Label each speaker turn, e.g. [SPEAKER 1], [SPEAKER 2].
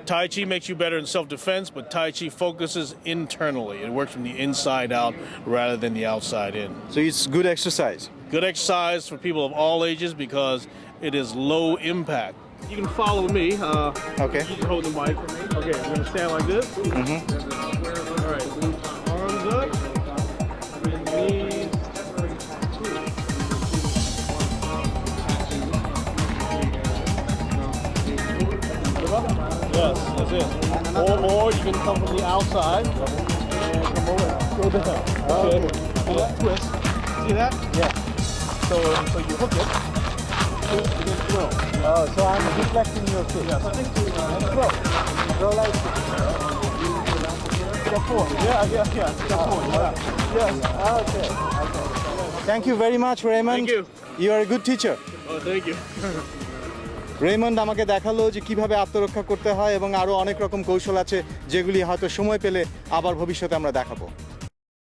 [SPEAKER 1] Tai Chi makes you better in self-defense, but Tai Chi focuses internally. It works from the inside out rather than the outside in.
[SPEAKER 2] So it's good exercise.
[SPEAKER 1] Good exercise for people of all ages because it is low impact. You can follow me.
[SPEAKER 2] Okay.
[SPEAKER 1] You can hold the mic for me. Okay, I'm going to stand like this. All right. Arms up. Knees. Yes, that's it. Or you can come from the outside and come over. Go down. Okay. And that twist. See that?
[SPEAKER 2] Yeah.
[SPEAKER 1] So you hook it. Twist and then throw.
[SPEAKER 2] Oh, so I'm deflecting your kick.
[SPEAKER 1] Yes.
[SPEAKER 2] Throw. Throw like step forward.
[SPEAKER 1] Yeah. Step forward. Yeah. Yes.
[SPEAKER 2] Okay. Thank you very much, Raymond.
[SPEAKER 1] Thank you.
[SPEAKER 2] You are a good teacher.
[SPEAKER 1] Oh, thank you.
[SPEAKER 2] Raymond আমাকে দেখালো যে কিভাবে আত্মরক্ষা করতে হয় এবং আরও অনেক রকম কৌশল আছে যেগুলি হয়তো সময় পেলে আবার ভবিষ্যতে আমরা দেখাবো।